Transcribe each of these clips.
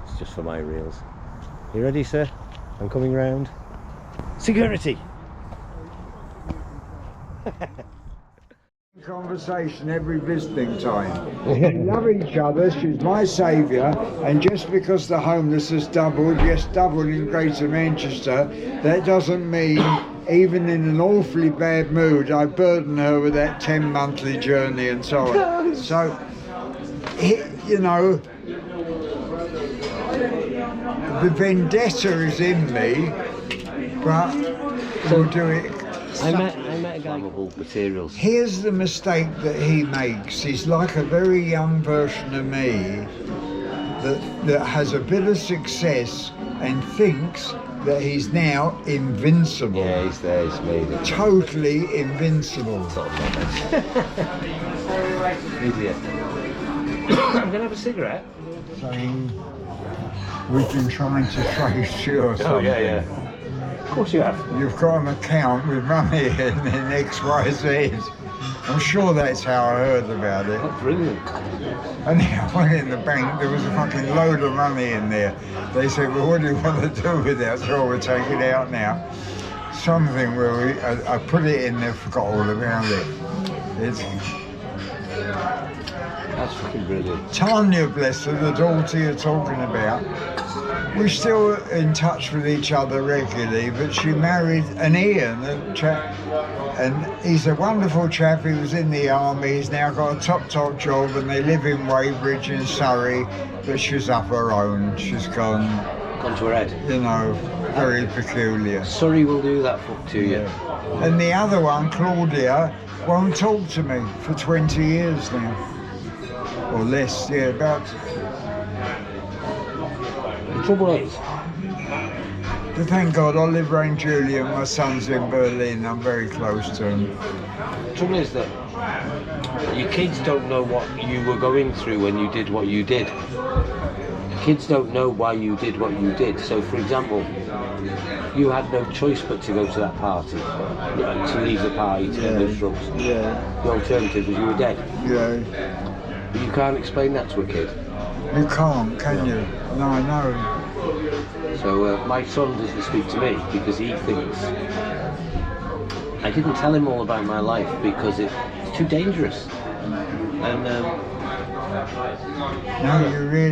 It's just for my reels. You ready, sir? I'm coming round. Security! Conversation every visiting time. We love each other, she's my saviour, and just because the homeless has doubled, yes, doubled in Greater Manchester, that doesn't mean, even in an awfully bad mood, I burden her with that 10 monthly journey and so on. So, you know, the vendetta is in me, but we'll do it. I met a guy called Materials. Here's the mistake that he makes. He's like a very young version of me that has a bit of success and thinks that he's now invincible. Yeah, he's there, he's made it. Totally invincible. Idiot. I'm gonna have a cigarette. Saying we've been trying to trace you or something. Oh, yeah. Of course you have. You've got an account with money in XYZ. I'm sure that's how I heard about it. Oh, brilliant. And I went in the bank, there was a fucking load of money in there. They said, well, what do you want to do with it? So we'll take it out now. Something where I put it in there, forgot all about it. That's fucking brilliant. Tanya, bless her, the daughter you're talking about, we're still in touch with each other regularly, but she married an Ian, a chap, and he's a wonderful chap. He was in the army, he's now got a top job, and they live in Weybridge in Surrey, but she's up her own. She's gone to her head. You know, very peculiar. Surrey will do that to you. Yeah. And the other one, Claudia, won't talk to me for 20 years now. Or less, yeah, about. The trouble is, but thank God, Oliver and Julian, my son's in Berlin, I'm very close to him. The trouble is that your kids don't know what you were going through when you did what you did. Kids don't know why you did what you did. So, for example, you had no choice but to go to that party, to leave the party, to get those drugs. Yeah. The alternative was you were dead. Yeah. But you can't explain that to a kid. You can't, can you? No, I know. So my son doesn't speak to me because he thinks I didn't tell him all about my life because it's too dangerous. And no,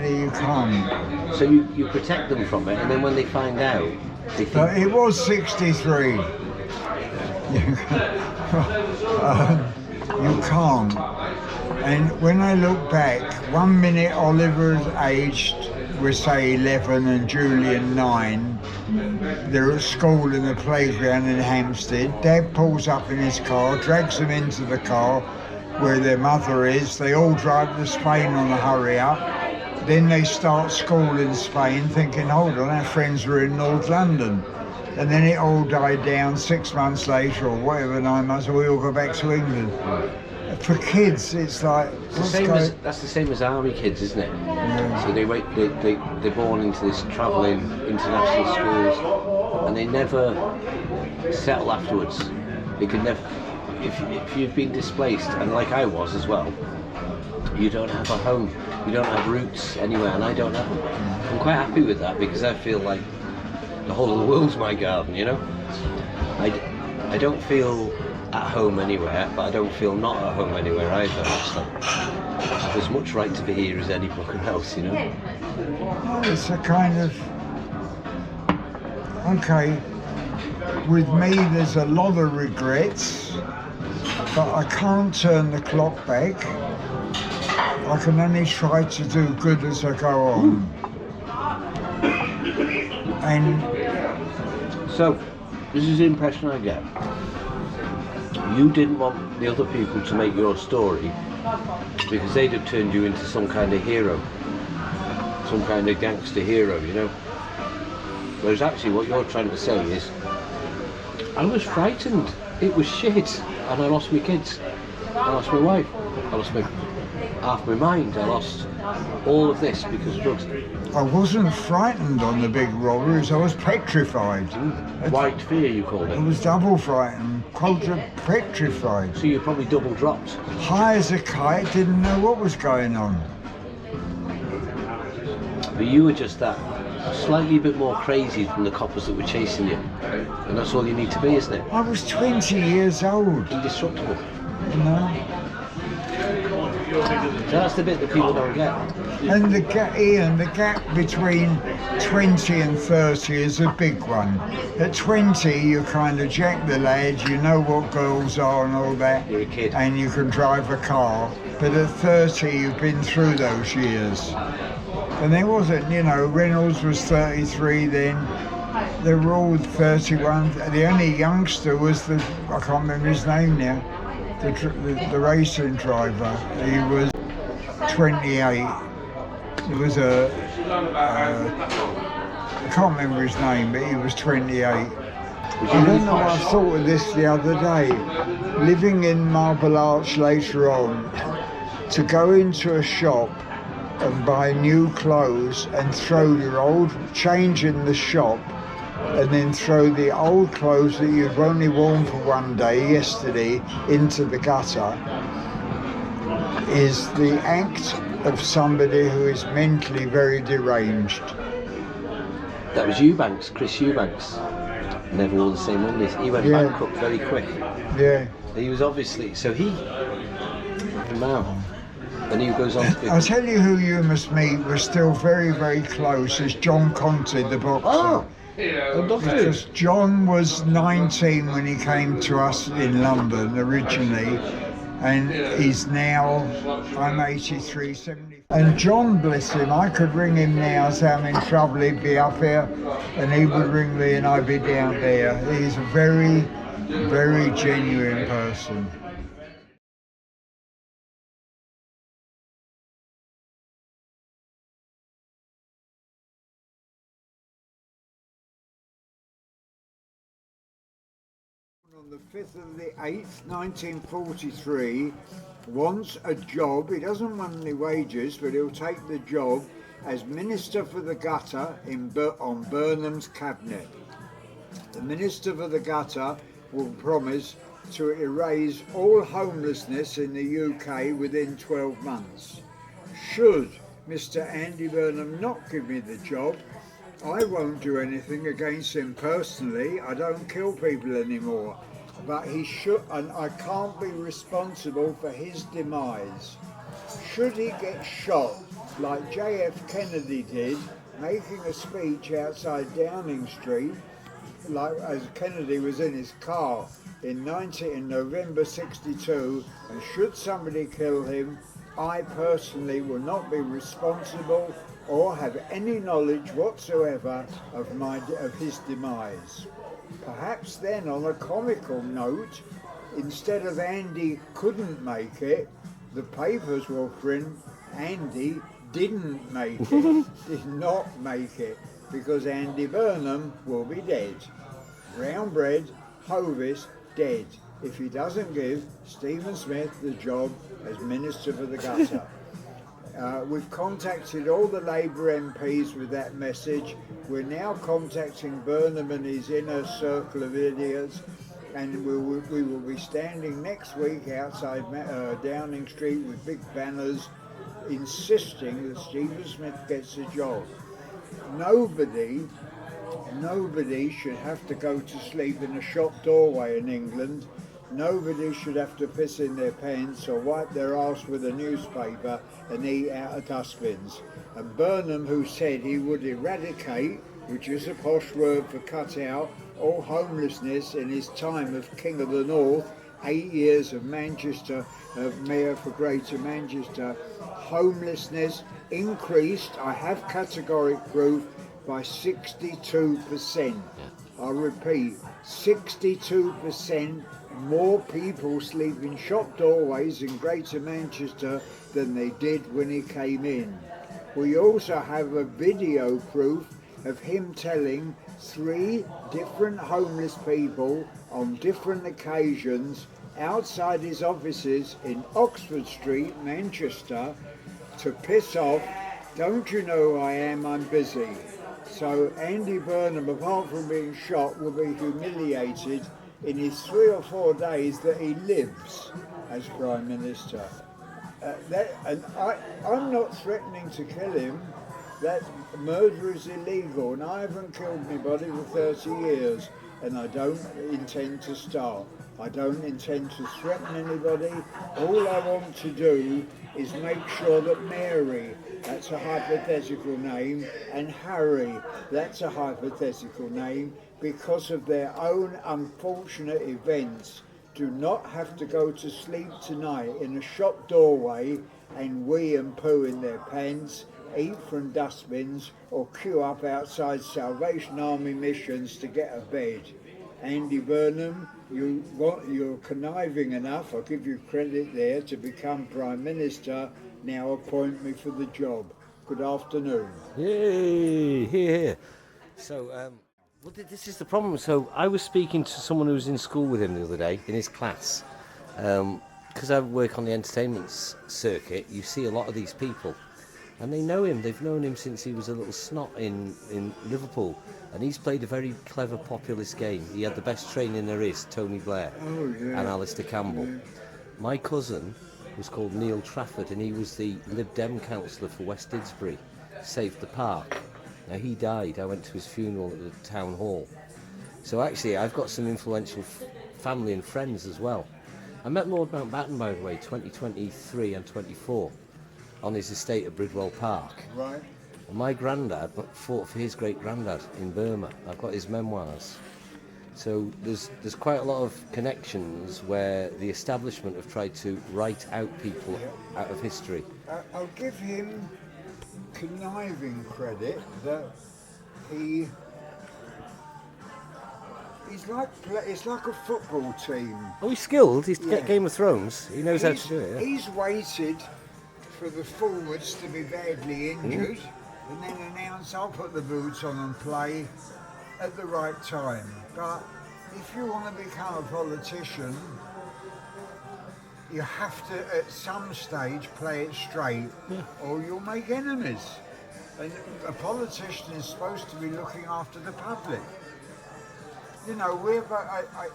you can't. So you protect them from it, and then when they find out, they think. But it was 63. You can't. And when I look back, 1 minute Oliver's aged, we say 11, and Julian 9. They're at school in the playground in Hampstead. Dad pulls up in his car, drags them into the car where their mother is. They all drive to Spain on a hurry up. Then they start school in Spain thinking, hold on, our friends were in North London. And then it all died down 6 months later or whatever, 9 months, and we all go back to England. For kids, it's like that's the same as army kids, isn't it? Yeah. So they're born into this travelling international schools, and they never settle afterwards. They can never. If you've been displaced, and like I was as well, you don't have a home, you don't have roots anywhere, and I don't have them. I'm quite happy with that because I feel like the whole of the world's my garden, you know. I don't feel at home anywhere, but I don't feel not at home anywhere either. It's like, I have as much right to be here as any fucking else, you know? It's a kind of, okay, with me there's a lot of regrets, but I can't turn the clock back. I can only try to do good as I go on. And so, this is the impression I get. You didn't want the other people to make your story because they'd have turned you into some kind of hero, some kind of gangster hero, you know. Whereas actually what you're trying to say is, I was frightened, it was shit, and I lost my kids, I lost my wife, I lost my half my mind. I lost all of this because of drugs. I wasn't frightened on the big robberies, I was petrified. White fear, you called I it. was double frightened, petrified. So you probably double dropped. High as a kite, didn't know what was going on. But you were just that slightly bit more crazy than the coppers that were chasing you. And that's all you need to be, isn't it? I was 20 years old, Indestructible. you know. So that's the bit that people don't get. And the gap between 20 and 30 is a big one. At 20, you kind of jack the lads, you know what girls are and all that. You're a kid. And you can drive a car. But at 30, you've been through those years. And there wasn't, you know, Reynolds was 33 then. They were all 31. The only youngster was I can't remember his name now, the racing driver. He was 28. It was I can't remember his name, but he was 28. I don't know, I thought of this the other day. Living in Marble Arch later on, to go into a shop and buy new clothes and throw your old change in the shop and then throw the old clothes that you've only worn for one day, yesterday, into the gutter is the act of somebody who is mentally very deranged. That was Eubanks, Chris Eubanks. Never wore the same undies. He went bankrupt very quick. Yeah. He was obviously, so he, wow. And he goes on to be... I'll tell you who you must meet, we're still very, very close, is John Conti, the boxer. Oh! I'd love to. Because John was 19 when he came to us in London originally, and he's now, I'm 83, 70. And John, bless him, I could ring him now, say I'm in trouble, he'd be up here, and he would ring me and I'd be down there. He's a very, very genuine person. On the 5th of the 8th, 1943, wants a job. He doesn't want any wages, but he'll take the job as Minister for the Gutter on Burnham's cabinet. The Minister for the Gutter will promise to erase all homelessness in the UK within 12 months. Should Mr. Andy Burnham not give me the job, I won't do anything against him personally. I don't kill people anymore. But he should, and I can't be responsible for his demise. Should he get shot like J.F. Kennedy did, making a speech outside Downing Street, like as Kennedy was in his car in November '62, and should somebody kill him, I personally will not be responsible or have any knowledge whatsoever of his demise. Perhaps then, on a comical note, instead of Andy couldn't make it, the papers will print Andy didn't make it, did not make it, because Andy Burnham will be dead. Brown bread, Hovis, dead, if he doesn't give Stephen Smith the job as Minister for the Gutter. We've contacted all the Labour MPs with that message. We're now contacting Burnham and his inner circle of idiots, and we will be standing next week outside Downing Street with big banners insisting that Stephen Smith gets a job. Nobody should have to go to sleep in a shop doorway in England. Nobody should have to piss in their pants or wipe their arse with a newspaper and eat out of dustbins. And Burnham, who said he would eradicate, which is a posh word for cut out, all homelessness in his time of King of the North, 8 years of Manchester, of Mayor for Greater Manchester, homelessness increased, I have categoric proof, by 62%. I repeat, 62% more people sleep in shop doorways in Greater Manchester than they did when he came in. We also have a video proof of him telling 3 different homeless people on different occasions outside his offices in Oxford Street, Manchester, to piss off, "Don't you know I am, I'm busy." So Andy Burnham, apart from being shot, will be humiliated in his 3 or 4 days that he lives as Prime Minister. I'm not threatening to kill him. That murder is illegal, and I haven't killed anybody for 30 years, and I don't intend to start. I don't intend to threaten anybody. All I want to do is make sure that Mary, that's a hypothetical name, and Harry, that's a hypothetical name, because of their own unfortunate events, do not have to go to sleep tonight in a shop doorway and wee and poo in their pants, eat from dustbins, or queue up outside Salvation Army missions to get a bed. Andy Burnham, you're conniving enough, I'll give you credit there, to become Prime Minister. Now appoint me for the job. Good afternoon. Yay! Here. So, well, this is the problem. So, I was speaking to someone who was in school with him the other day, in his class. Because I work on the entertainment circuit, you see a lot of these people. And they know him. They've known him since he was a little snot in Liverpool. And he's played a very clever populist game. He had the best training there is, Tony Blair and Alistair Campbell. Yeah. My cousin was called Neil Trafford, and he was the Lib Dem councillor for West Didsbury, saved the park. Now, he died. I went to his funeral at the town hall. So actually, I've got some influential family and friends as well. I met Lord Mountbatten, by the way, 2023 and 24, on his estate at Bridwell Park. Right. And my granddad fought for his great-granddad in Burma. I've got his memoirs. So there's quite a lot of connections where the establishment have tried to write out people out of history. I'll give him conniving credit that it's like a football team. Oh, he's skilled. He's Game of Thrones. He knows how to do it. Yeah. He's waited for the forwards to be badly injured and then announce, "I'll put the boots on and play at the right time." But if you want to become a politician, you have to at some stage play it straight, or you'll make enemies. And a politician is supposed to be looking after the public. You know,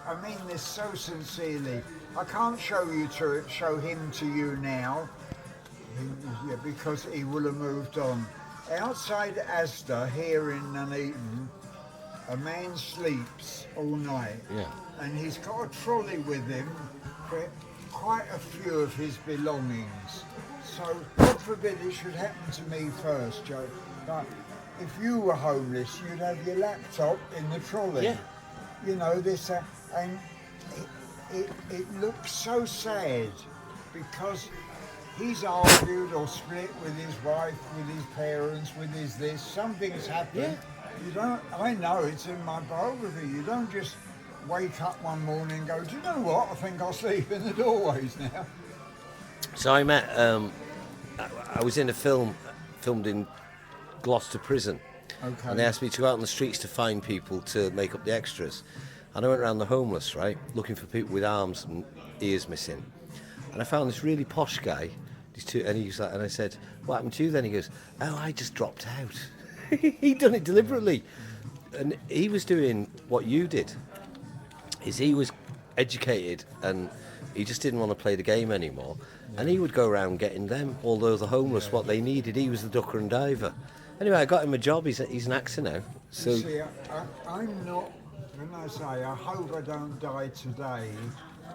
I mean this so sincerely. I can't show him to you now, because he will have moved on. Outside Asda, here in Nuneaton, a man sleeps all night, and he's got a trolley with him for quite a few of his belongings. So, God forbid it should happen to me first, Joe. But if you were homeless, you'd have your laptop in the trolley. Yeah. You know, and it looks so sad because he's argued or split with his wife, with his parents, with his this. Something's happened. Yeah. I know it's in my biography. You don't just wake up one morning and go, "Do you know what? I think I'll sleep in the doorways now." So I met, I was in a film filmed in Gloucester Prison. Okay. And they asked me to go out on the streets to find people to make up the extras. And I went around the homeless, right, looking for people with arms and ears missing. And I found this really posh guy, and he was like, and I said, "What happened to you then?" He goes, "Oh, I just dropped out." He'd done it deliberately. And he was doing what you did, is he was educated and he just didn't want to play the game anymore. Yeah. And he would go around getting them, although the homeless, what they needed, he was the ducker and diver. Anyway, I got him a job. He's an actor now. So you see, I'm not, when I say I hope I don't die today,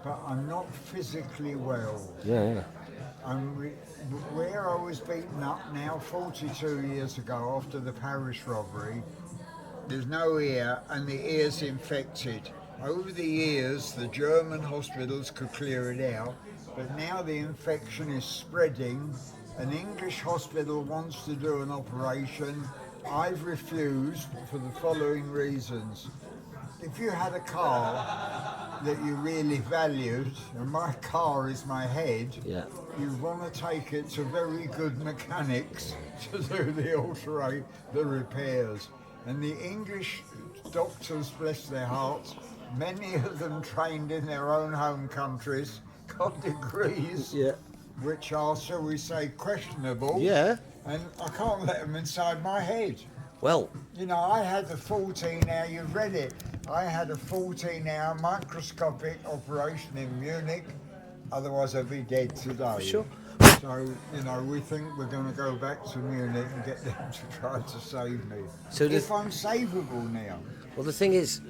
but I'm not physically well. Yeah. Where I was beaten up now 42 years ago after the Paris robbery, there's no ear and the ear's infected. Over the years, the German hospitals could clear it out, but now the infection is spreading. An English hospital wants to do an operation. I've refused for the following reasons. If you had a car that you really valued, and my car is my head, you'd want to take it to very good mechanics to do the repairs. And the English doctors, bless their hearts, many of them trained in their own home countries, got degrees, Yeah. which are, shall we say, questionable. Yeah. And I can't let them inside my head. Well, You know, I had a 14-hour, you've read it, I had a 14-hour microscopic operation in Munich, otherwise I'd be dead today. Sure. So, you know, we think we're going to go back to Munich and get them to try to save me. So if I'm savable now. well, the thing is,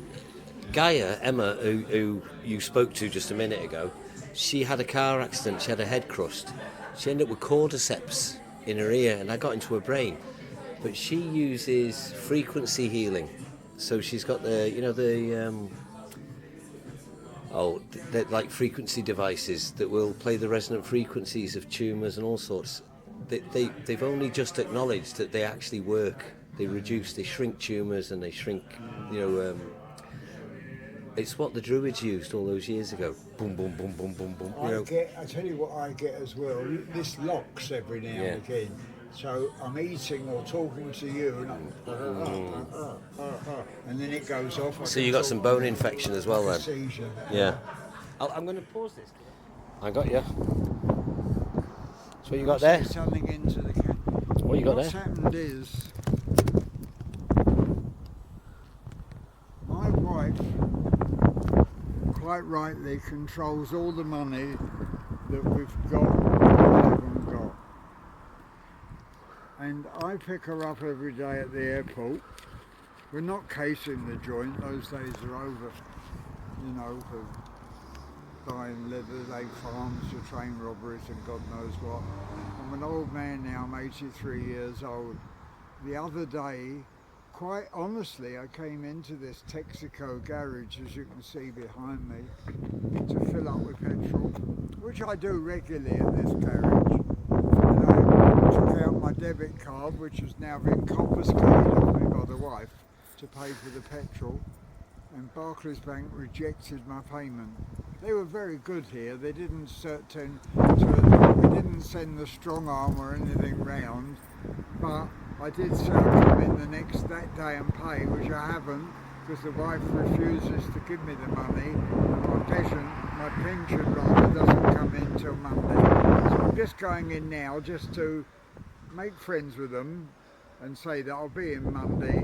Gaia, Emma, who you spoke to just a minute ago, she had a car accident. She had a head crushed. She ended up with cordyceps in her ear, and that got into her brain. But she uses frequency healing. So she's got the, you know, the like frequency devices that will play the resonant frequencies of tumours and all sorts. They've only just acknowledged that they actually work. They shrink tumours and they shrink, you know, it's what the Druids used all those years ago. Boom, boom, boom, boom, boom, boom. I tell you what I get as well, this locks every now and again. So I'm eating or talking to you and then it goes off. So you got some bone infection as well then? Seizure. Yeah. I'm going to pause this. I got you. So what you got there? Something into the can. What you got What's there? happened is my wife quite rightly controls all the money that we've got and haven't got. And I pick her up every day at the airport. We're not casing the joint, those days are over, you know, for buying leather, egg farms for train robberies and God knows what. I'm an old man now, I'm 83 years old. The other day, quite honestly, I came into this Texaco garage, as you can see behind me, to fill up with petrol, which I do regularly at this garage. And I took out my debit card, which has now been confiscated off me by the wife, to pay for the petrol, and Barclays Bank rejected my payment. They were very good here. They didn't we didn't send the strong arm or anything round, but I did say I'd come in that day and pay, which I haven't, because the wife refuses to give me the money, and my pension rather doesn't come in till Monday. So I'm just going in now just to make friends with them and say that I'll be in Monday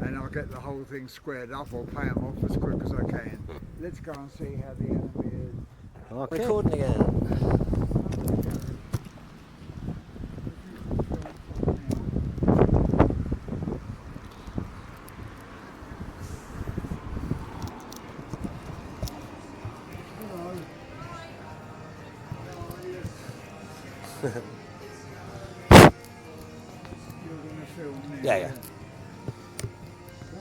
and I'll get the whole thing squared up or pay them off as quick as I can. Let's go and see how the enemy is. Okay. Recording again. Yeah.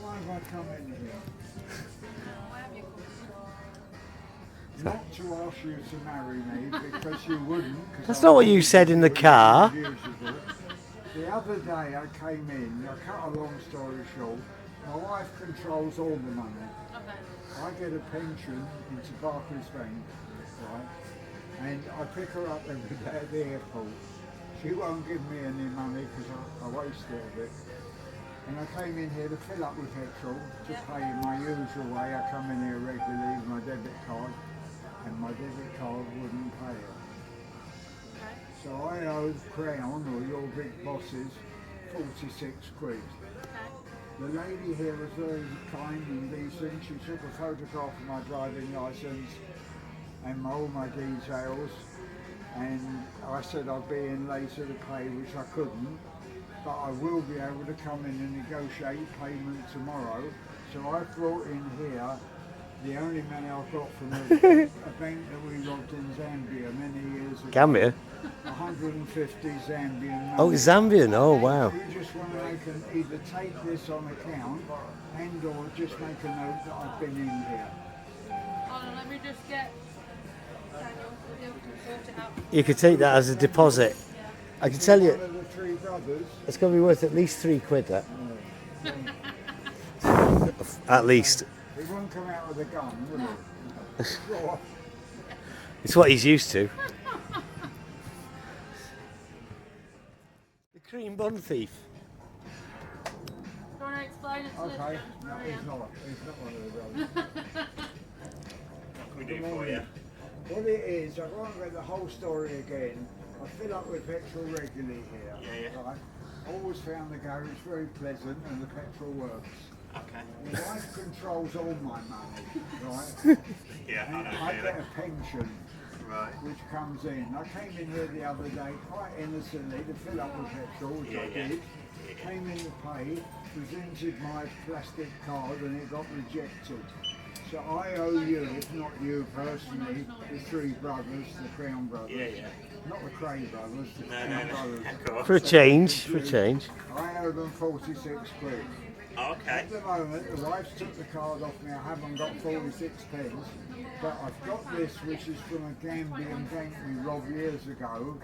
Why have I come in here? Not to ask you to marry me, because you wouldn't. That's not what you said in the car. The other day I came in, I cut a long story short, my wife controls all the money. Okay. I get a pension into Barclays Bank, right? And I pick her up every day at the airport. She won't give me any money because I waste it a bit. And I came in here to fill up with petrol, to pay in my usual way. I come in here regularly with my debit card, and my debit card wouldn't pay it. Okay. So I owed Crown, or your big bosses, 46 quid. Okay. The lady here was very kind and decent. She took a photograph of my driving licence and all my details. And I said I'd be in later to pay, which I couldn't, but I will be able to come in and negotiate payment tomorrow. So I brought in here the only money I've got from a bank that we robbed in Zambia many years ago. Gambia? 150 Zambian money. Oh, Zambian, oh wow. You just want to either take this on account and or just make a note that I've been in here. Hold on, let me just get Daniel, we'll be able to sort it out. You could take that as a deposit. I can tell you, One of the three brothers. it's going to be worth at least £3, that. At least. He won't come out with a gun, will he? It's what he's used to. The cream bun thief. Do you want to explain it to Okay, the no, he's not one of the brothers. Good morning. What it is, I won't read the whole story again. I fill up with petrol regularly here. Yeah. Right? Always found the garage very pleasant and the petrol works. Okay. My wife controls all my money, right? Yeah, And I know. I get a pension Right. which comes in. I came in here the other day quite innocently to fill up with petrol, which I did. Came in to pay, presented my plastic card and it got rejected. So I owe you, if not you personally, the three brothers, the Crown brothers. Yeah. Not the Cray brothers, the No, Crown brothers. of course. For a change. I owe them 46 quid. Okay. At the moment, the wife took the card off me. I haven't got 46 pence, but I've got this, which is from a Gambian bank we robbed years ago,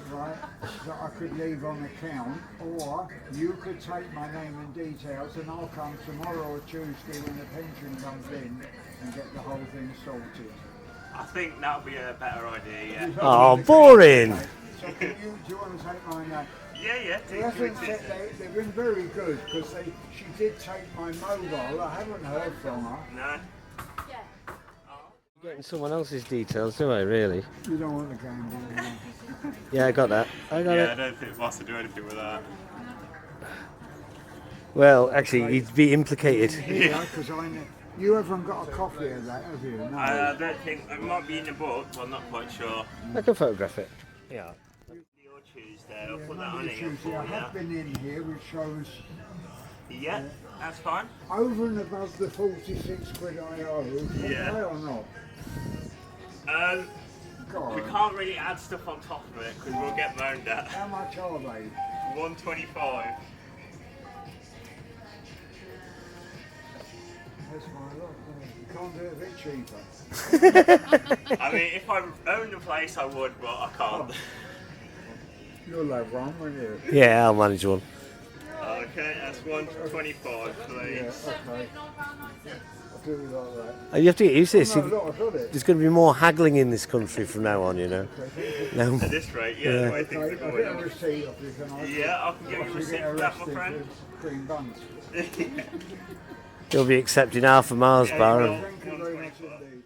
right? That I could leave on account, or you could take my name and details, and I'll come tomorrow or Tuesday when the pension comes in and get the whole thing sorted. I think that would be a better idea, yeah. Oh, boring. So do you want to take my name? Yeah. They haven't said they've been very good because she did take my mobile. I haven't heard from her. No. Yeah. Getting someone else's details, do I, really? You don't want the Gambian. Yeah, I got that. I got Yeah, it. I don't think Boss will do anything with that. Well, actually, he'd be implicated. Yeah, because I know. You haven't got a copy of that, have you? No. I don't think, it might be in the book, but I'm not quite sure. I can photograph it. Yeah. Your Tuesday, I'll Yeah, put that on Monday, here Tuesday. I for have been in here, which shows you. Yeah, that's fine. over and above the 46 quid I owe. Yeah. Okay or not? Go We on. can't really add stuff on top of it because we'll get moaned at. How much are they? 125. That's my lot. You can't do it a bit cheaper. I mean, if I owned the place, I would, but I can't. You'll have one, won't you? Yeah, I'll manage one. Okay, that's 125, please. Yeah, okay. I'll do it like that. You have to get used to this. No, look, I've got it. There's going to be more haggling in this country from now on, you know. No. At this rate, yeah, the way things Okay, are I'll going. get a receipt off you, can I? Yeah, I can give you a If you receipt get for that, my arrested friend. for cream buns. You'll be accepting half a Mars bar. Yeah, And Thank you very much indeed.